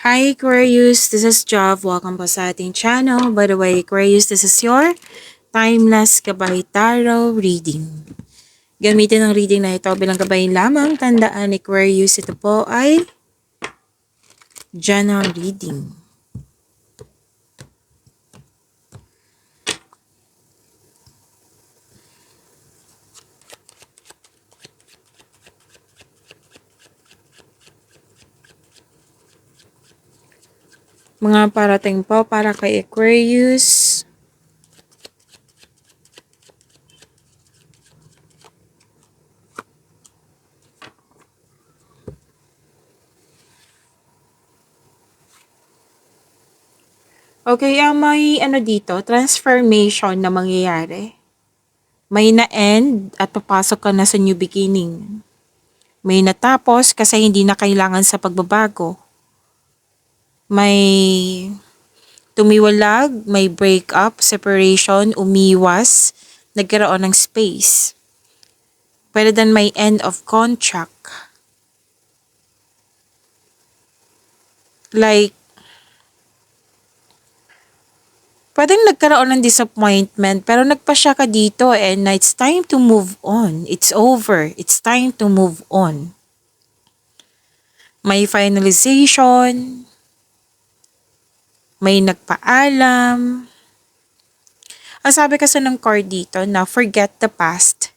Hi Aquarius, this is Jav. Welcome po sa ating channel. By the way, Aquarius, this is your Timeless Gabay Tarot reading. Gamitin ang reading na ito bilang gabay lamang. Tandaan, Aquarius, ito po ay general reading. Mga parating po para kay Aquarius. Okay, may dito, transformation na mangyayari. May na-end at papasok ka na sa new beginning. May natapos kasi hindi na kailangan sa pagbabago. May tumiwalag, may breakup, separation, umiwas, nagkaroon ng space. Pwede din may end of contract. Like, pwedeng nagkaroon ng disappointment pero nagpasya ka dito and it's time to move on. It's over. It's time to move on. May finalization. May nagpaalam. Ang sabi kasi ng card dito na forget the past.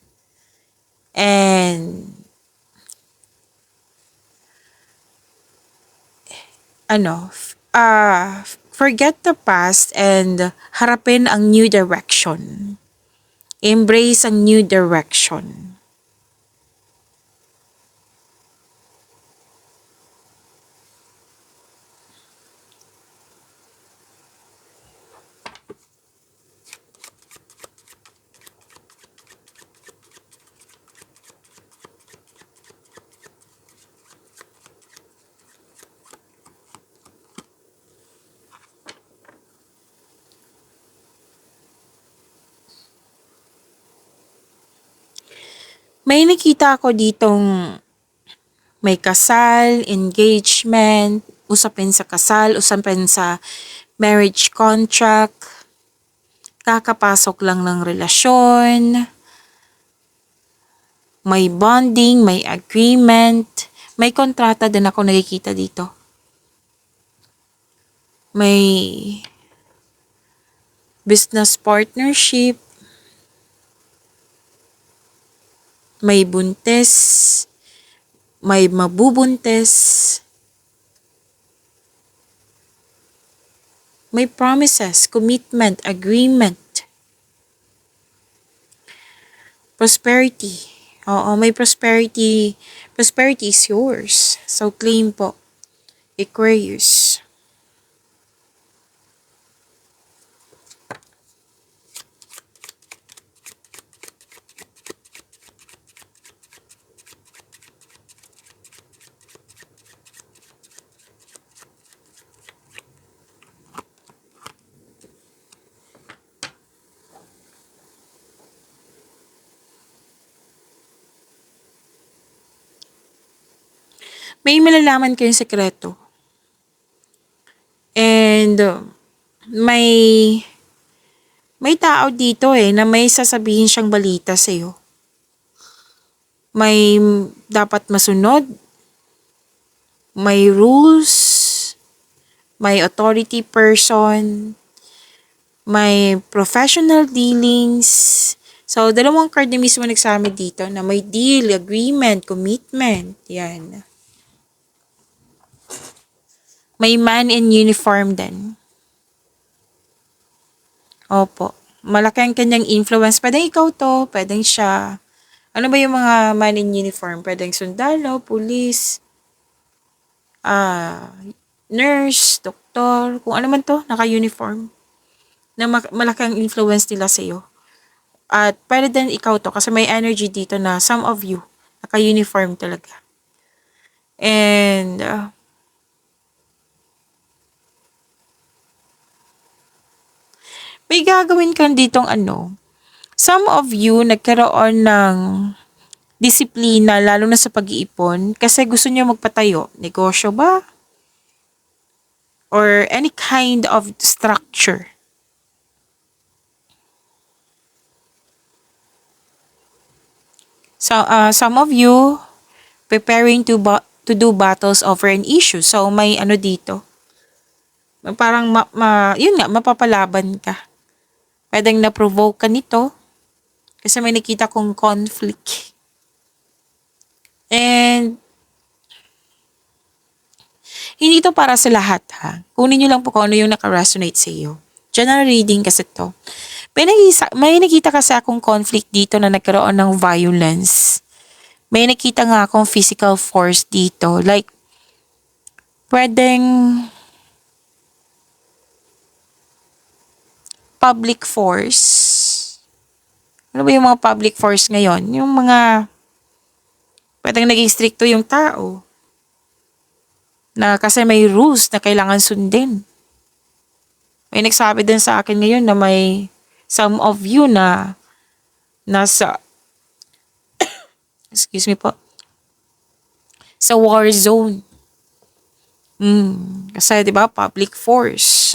And forget the past and harapin ang new direction. Embrace ang new direction. May nakita ako ditong may kasal, engagement, usapin sa kasal, usapin sa marriage contract, kakapasok lang ng relasyon, may bonding, may agreement, may kontrata din ako nakikita dito. May business partnership, may buntis, may mabubuntis, may promises, commitment, agreement, prosperity. Oo, may prosperity. Prosperity is yours. So, claim po. Aquarius. May malalaman kayong sekreto. And may tao dito na may sasabihin siyang balita sa iyo. May dapat masunod. May rules. May authority person. May professional dealings. So, dalawang card na mismo nagsama dito na may deal, agreement, commitment. Yan. May man in uniform din. Opo. Malaki ang kanyang influence. Pwedeng ikaw to, pwedeng siya. Ano ba yung mga man in uniform? Pwedeng sundalo, pulis, nurse, doktor, kung ano man to, naka-uniform. Na malaki ang influence nila sa iyo. At pwede din ikaw to kasi may energy dito na some of you, naka-uniform talaga. And may gagawin kang ditong some of you nagkaroon ng disiplina lalo na sa pag-iipon kasi gusto niyo magpatayo. Negosyo ba? any kind of structure. So, some of you preparing to do battles over an issue. So, may ano dito. Parang, yun nga, mapapalaban ka. Pwedeng na-provoke ka nito kasi may nakita kong conflict. And, hindi to para sa lahat ha. Kunin nyo lang po kung ano yung naka-resonate sa iyo. General reading kasi to. May nakita kasi akong conflict dito na nagkaroon ng violence. May nakita nga akong physical force dito. Like, pwedeng public force. Ano ba yung mga public force ngayon? Yung mga pwedeng naging stricto yung tao. Na kasi may rules na kailangan sundin. May nagsabi din sa akin ngayon na may some of you na nasa, excuse me po, sa war zone. Kasi 'di ba public force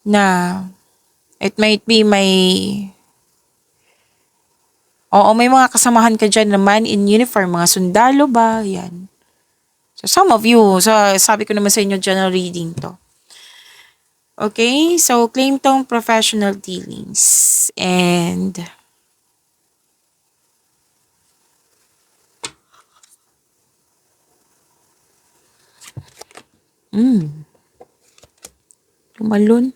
na it might be may mga kasamahan ka dyan naman in uniform, mga sundalo ba, yan. So some of you, so sabi ko naman sa inyo, general reading to. Okay, so claim tong professional dealings and tumalon.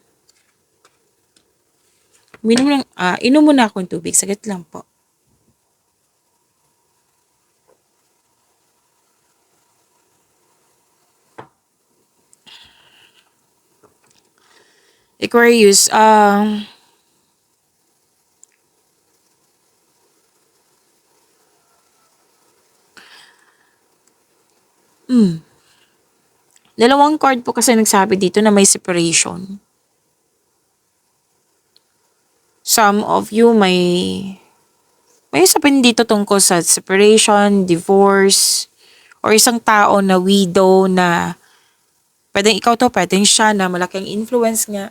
Inom muna akong tubig, saglit lang po. Aquarius, dalawang card po kasi nagsabi dito na may separation. Some of you may usapin dito tungkol sa separation, divorce, or isang tao na widow na pwedeng ikaw to, pwedeng siya na malaking influence nga.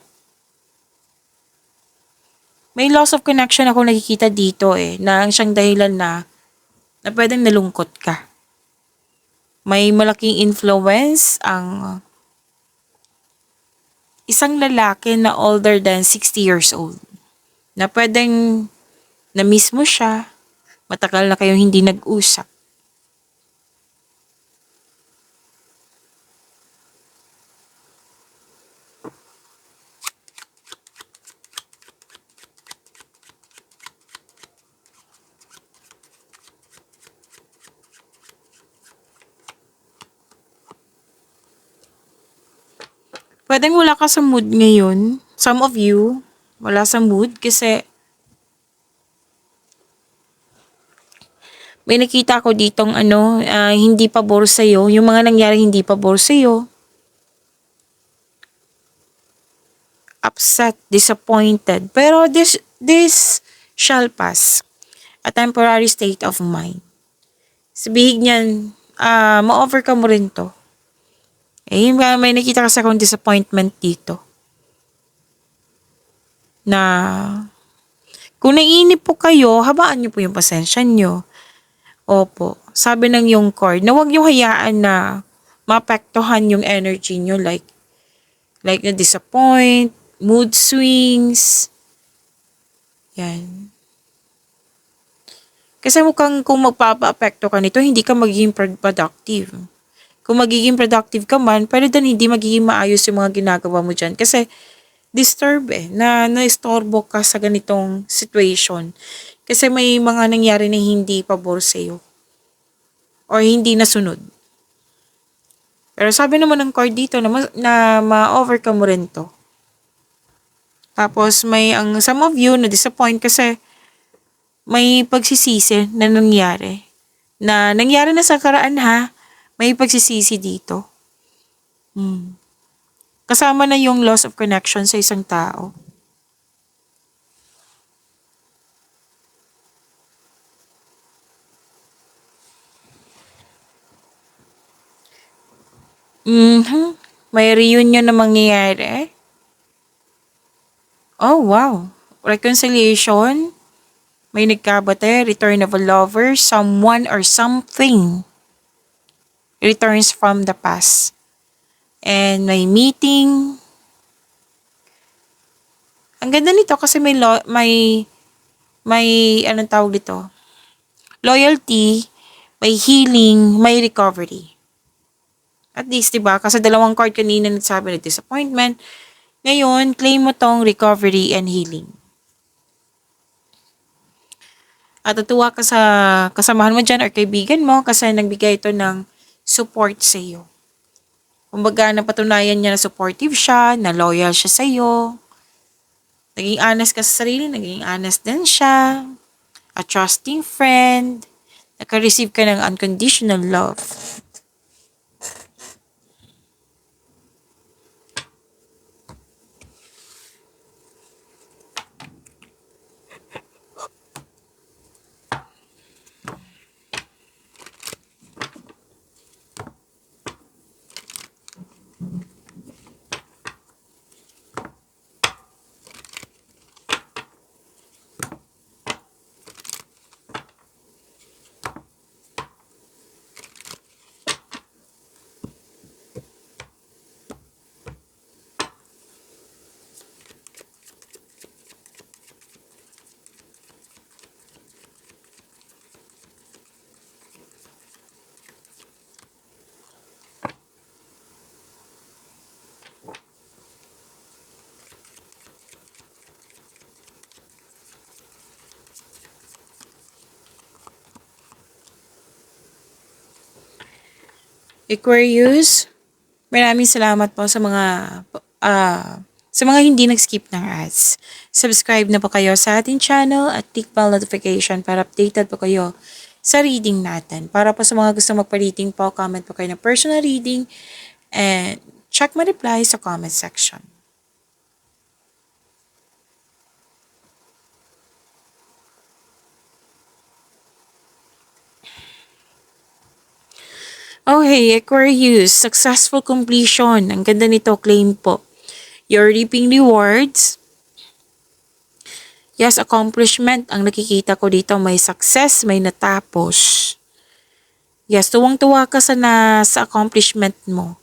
May loss of connection ako nakikita dito na ang siyang dahilan na pwedeng nalungkot ka. May malaking influence ang isang lalaki na older than 60 years old. Na pwedeng na-miss mo siya, matagal na kayong hindi nag-usap. Pwedeng wala ka sa mood ngayon. Some of you, wala sa mood kasi may nakita ko ditong hindi pabor sa'yo. Yung mga nangyari hindi pabor sa'yo. Upset, disappointed. Pero this shall pass. A temporary state of mind. Sabihin niyan, ma-overcome mo rin to. May nakita kasi akong disappointment dito. Na kung naiinip po kayo, habaan niyo po yung pasensya niyo. Opo. Sabi ng yung card na huwag niyo hayaan na maapektuhan yung energy niyo like na disappoint, mood swings. Yan. Kasi mukhang kung magpapa-apekto ka nito, hindi ka magiging productive. Kung magiging productive ka man, pero din hindi magiging maayos yung mga ginagawa mo dyan. Kasi disturb na naistorbo ka sa ganitong situation. Kasi may mga nangyari na hindi pabor sa'yo. Or hindi nasunod. Pero sabi naman ng card dito na ma-overcome mo rin to. Tapos ang some of you na disappoint kasi may pagsisisi na nangyari. Na nangyari na sa karaan ha, may pagsisisi dito. Kasama na yung loss of connection sa isang tao. May reunion na mangyayari. Oh, wow. Reconciliation. May nagkabate, return of a lover, someone or something returns from the past. And may meeting. Ang ganda nito kasi may anong tawag dito? Loyalty, may healing, may recovery. At least, 'di ba? Kasi dalawang card kanina nagsabi ng disappointment. Ngayon, claim mo tong recovery and healing. At natuwa ka sa kasamahan mo dyan or kaibigan mo kasi nagbigay ito ng support sa iyo. Kumbaga, napatunayan niya na supportive siya, na loyal siya sa iyo. Naging honest ka sa sarili, naging honest din siya. A trusting friend. Naka-receive ka ng unconditional love. Aquarius, maraming salamat po sa mga hindi nag-skip ng ads. Subscribe na po kayo sa ating channel at click bell notification para updated po kayo sa reading natin. Para po sa mga gusto magpa-reading po, comment po kayo ng personal reading and check my reply sa comment section. Oh hey, Aquarius, successful completion. Ang ganda nito, claim po. You're reaping rewards. Yes, accomplishment. Ang nakikita ko dito, may success, may natapos. Yes, tuwang-tuwa ka sa accomplishment mo.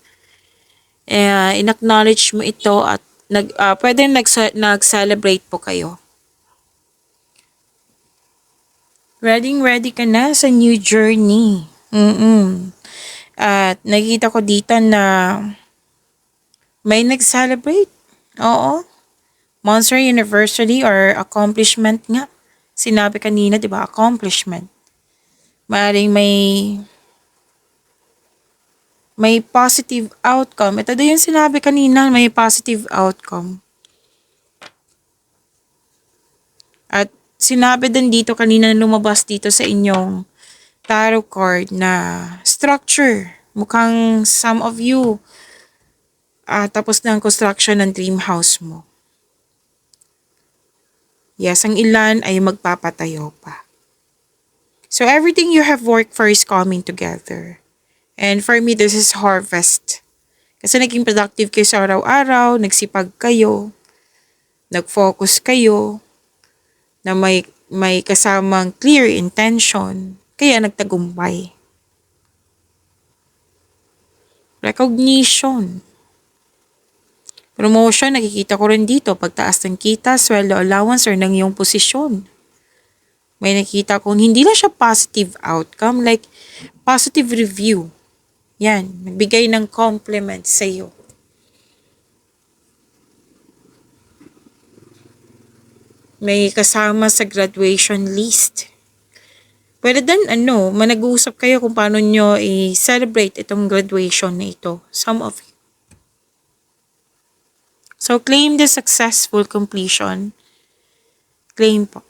In-acknowledge mo ito at pwede nag-celebrate po kayo. Ready ka na sa new journey. At nakikita ko dito na may nag-celebrate. Oo. Monster anniversary or accomplishment nga. Sinabi kanina, di ba? Accomplishment. Maring may positive outcome. Ito din yung sinabi kanina, may positive outcome. At sinabi din dito kanina na lumabas dito sa inyong tarot card na structure. Mukhang some of you tapos na ang construction ng dream house mo. Yes, ang ilan ay magpapatayo pa. So everything you have worked for is coming together. And for me, this is harvest. Kasi naging productive kayo sa araw-araw, nagsipag kayo, nag-focus kayo, na may kasamang clear intention, kaya nagtagumpay. Recognition. Promotion, nakikita ko rin dito, pagtaas ng kita, sweldo allowance, or ng iyong posisyon. May nakita kong hindi lang siya positive outcome, like positive review. Yan, nagbigay ng compliment sa iyo. May kasama sa graduation list. Pwede din, manag-uusap kayo kung paano nyo i-celebrate itong graduation na ito. Some of you. So, claim the successful completion. Claim po.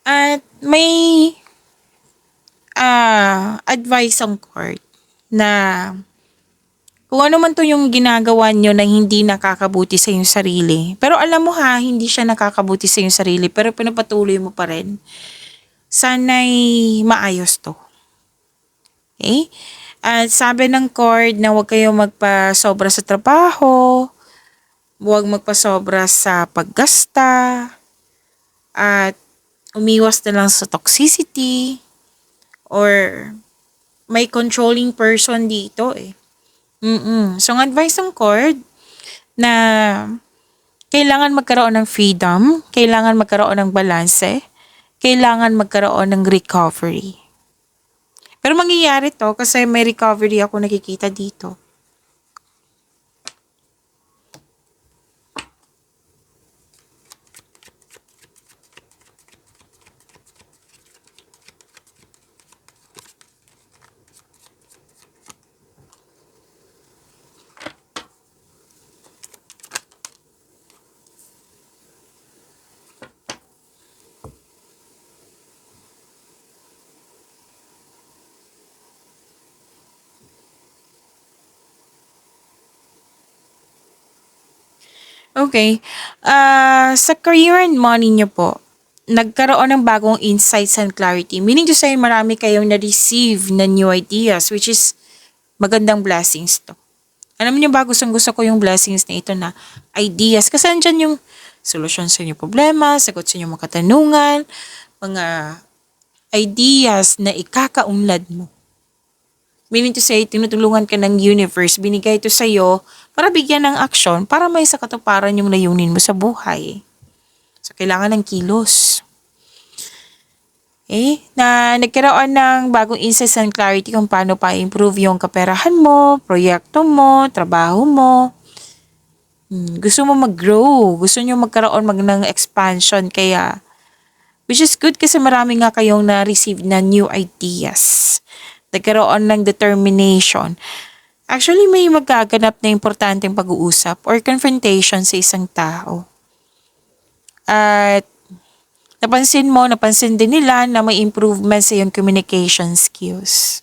At may advice ang court na Kung ano man to yung ginagawa nyo na hindi nakakabuti sa iyong sarili. Pero alam mo ha, hindi siya nakakabuti sa iyong sarili pero pinapatuloy mo pa rin. Sana'y maayos to. Okay? At sabi ng court na huwag kayong magpasobra sa trabaho, huwag magpasobra sa paggasta, at umiwas na lang sa toxicity, or may controlling person dito eh. So, ang advice ng court na kailangan magkaroon ng freedom, kailangan magkaroon ng balanse, kailangan magkaroon ng recovery. Pero mangyayari to kasi may recovery ako nakikita dito. Okay. Sa career and money nyo po, nagkaroon ng bagong insights and clarity. Meaning to say, marami kayong na-receive na new ideas, which is magandang blessings to. Alam niyo ba, gustong-gusto ko yung blessings na ito na ideas. Kasi andyan yung solusyon sa inyong problema, sagot sa inyong mga katanungan, mga ideas na ikakaunlad mo. Meaning to say, tinutulungan ka ng universe, binigay ito sa'yo para bigyan ng aksyon, para may sa katuparan yung layunin mo sa buhay. So, kailangan ng kilos. Okay? Na nagkaroon ng bagong insights and clarity kung paano pa improve yung kaperahan mo, proyekto mo, trabaho mo. Gusto mo mag-grow, gusto nyo magkaroon ng expansion, kaya which is good kasi marami nga kayong na-receive na new ideas. Nagkaroon ng determination. Actually, may magaganap na importanteng pag-uusap or confrontation sa isang tao. At napansin din nila na may improvement sa iyong communication skills.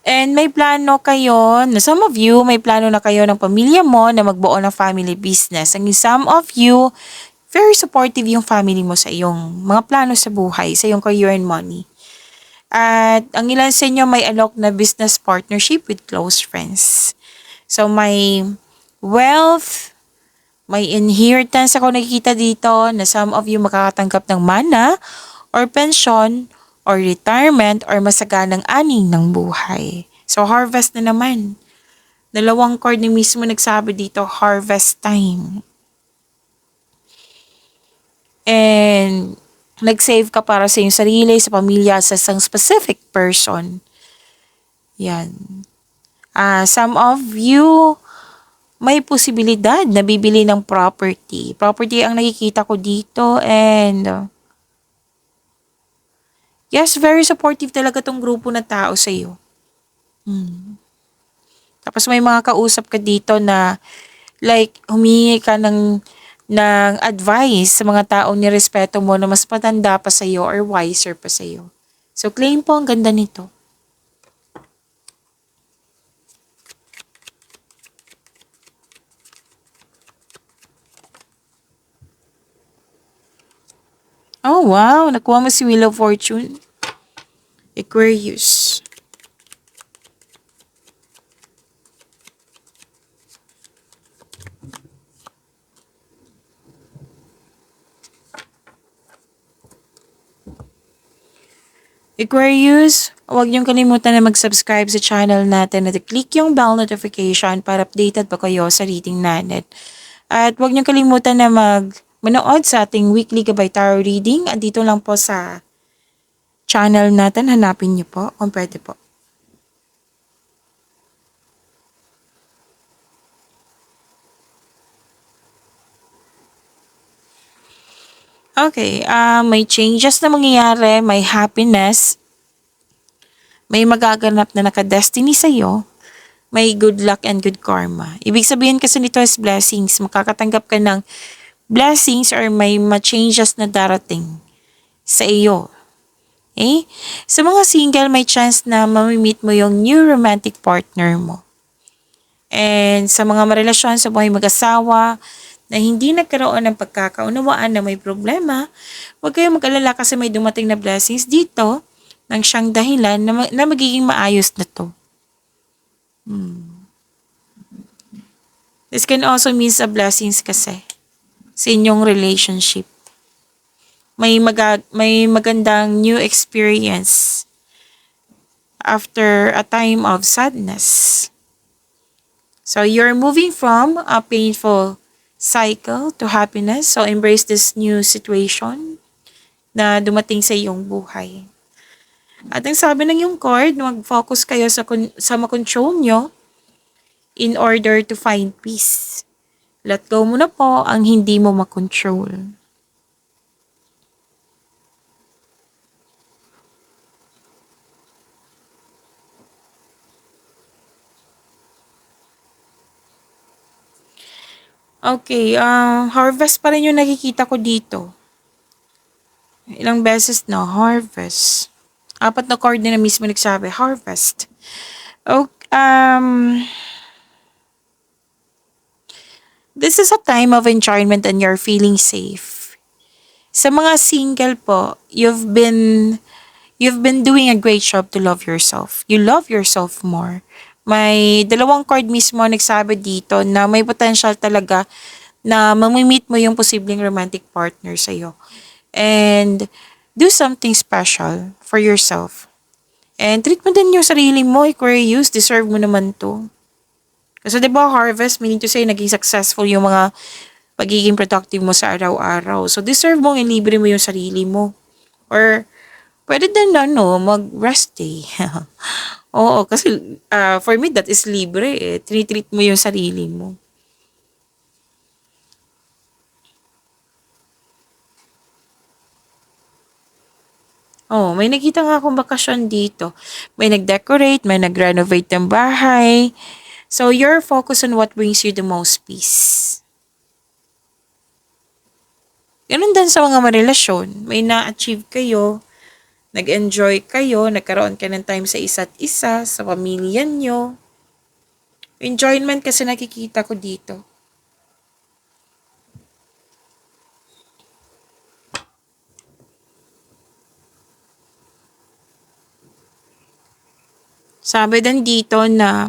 And may plano kayo, some of you, may plano na kayo ng pamilya mo na magbuo ng family business. And some of you, very supportive yung family mo sa iyong mga plano sa buhay, sa iyong career and money. At ang ilan sa inyo may alok na business partnership with close friends. So may wealth, may inheritance ako nakikita dito na some of you makakatanggap ng mana or pension or retirement or masaganang aning ng buhay. So harvest na naman. Dalawang card ni mismo nagsabi dito, harvest time. And nag-save ka para sa iyong sarili, sa pamilya, sa isang specific person. Yan. Some of you, may posibilidad na bibili ng property. Property ang nakikita ko dito and yes, very supportive talaga tong grupo na tao sa iyo. Tapos may mga kausap ka dito na like humingi ka ng advice sa mga taong nirespeto mo na mas matanda pa sa iyo or wiser pa sa iyo. So claim po, ang ganda nito. Oh wow, nakuha mo si Wheel of Fortune. Aquarius. Aquarius, huwag niyong kalimutan na mag-subscribe sa channel natin at click yung bell notification para updated pa kayo sa reading natin. At huwag niyong kalimutan na manood sa ating weekly Gabay Tarot reading. At dito lang po sa channel natin, hanapin niyo po kung pwede po. Okay, may changes na mangyayari, may happiness, may magaganap na naka-destiny sa'yo, may good luck and good karma. Ibig sabihin kasi nito is blessings, makakatanggap ka ng blessings or may ma-changes na darating sa iyo. Okay? Sa mga single, may chance na mamimit mo yung new romantic partner mo. And sa mga marelasyon sa buhay mag-asawa na hindi nagkaroon ng pagkakaunawaan na may problema, huwag kayong mag-alala kasi may dumating na blessings dito nang siyang dahilan na magiging maayos na to. This can also mean a blessings kasi sa inyong relationship. May magandang new experience after a time of sadness. So you're moving from a painful cycle to happiness. So embrace this new situation na dumating sa iyong buhay. At ang sabi ng yung card, mag-focus kayo sa makontrol nyo in order to find peace. Let go mo na po ang hindi mo makontrol. Okay, harvest pa rin yung nakikita ko dito. Ilang beses na, harvest. 4 na card na mismo nagsabi, harvest. Okay, this is a time of enjoyment and you're feeling safe. Sa mga single po, you've been doing a great job to love yourself. You love yourself more. May 2 card mismo nagsabi dito na may potential talaga na mamimit mo yung posibleng romantic partner sa'yo. And do something special for yourself. And treat mo din yung sarili mo, Aquarius. Deserve mo naman to. Kasi diba harvest, meaning to say, naging successful yung mga pagiging productive mo sa araw-araw. So deserve mong ilibre mo yung sarili mo. Or pwede din mag-rest day. Oo, kasi for me, that is libre eh. Treat mo yung sarili mo. Oh, may nakita nga akong bakasyon dito. May nag-decorate, may nag-renovate ng bahay. So, you're focused on what brings you the most peace. Ganun din sa mga marelasyon. May na-achieve kayo, nag-enjoy kayo, nagkaroon ka ng time sa isa't isa, sa pamilya nyo. Enjoyment kasi nakikita ko dito. Sabi din dito na,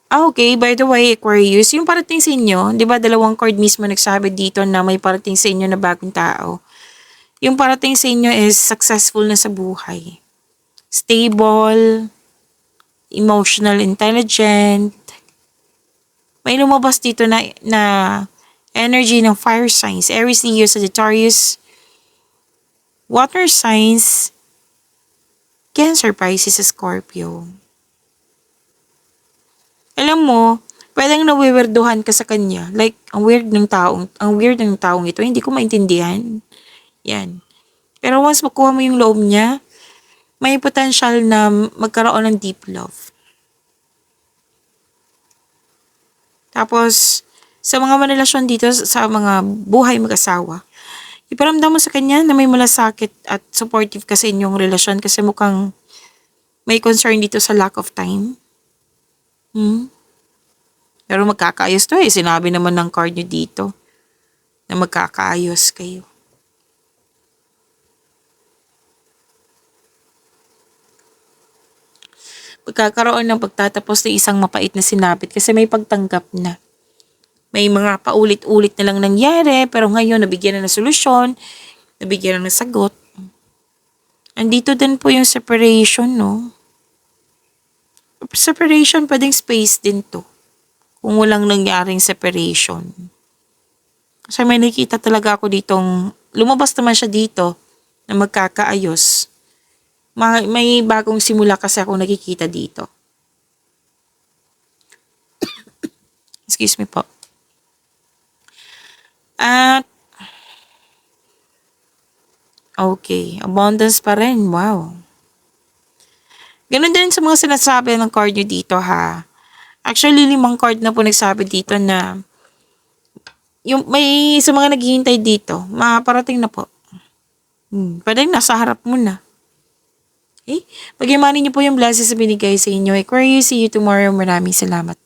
okay, by the way, Aquarius, yung parating sa inyo, di ba 2 card mismo nagsabi dito na may parating sa inyo na bagong tao. Yung parating sa inyo is successful na sa buhay. Stable, emotional intelligent. May lumabas dito na energy ng fire signs. Aries, Leo, Sagittarius, water signs, Cancer, Pisces, Scorpio. Alam mo, pwedeng nawiwerduhan ka sa kanya. Like, ang weird ng taong ito. Hindi ko maintindihan. Yan. Pero once makuha mo yung loob niya, may potential na magkaroon ng deep love. Tapos, sa mga marelasyon dito, sa mga buhay mag-asawa, iparamdam mo sa kanya na may malasakit at supportive ka sa inyong relasyon kasi mukhang may concern dito sa lack of time. Pero magkakaayos to eh. Sinabi naman ng card nyo dito na magkakaayos kayo. Pagkakaroon ng pagtatapos ng isang mapait na sinapit kasi may pagtanggap na. May mga paulit-ulit na lang nangyari pero ngayon nabigyan na ng solusyon, nabigyan na ng sagot. Andito din po yung separation, no? Separation, pwedeng space din to. Kung walang nangyaring separation. Kasi may nakita talaga ako ditong, lumabas naman siya dito na magkakaayos. May bagong simula kasi ako nakikita dito. Excuse me po. At, okay, abundance pa rin, wow. Ganun din sa mga sinasabi ng card nyo dito ha. Actually, 5 card na po nagsabi dito na yung may sa mga naghihintay dito, maparating na po. Pwede nasa harap mo na. Okay? Pag-imanin niyo po yung blessings na binigay sa inyo. Aquarius, see you tomorrow. Maraming salamat.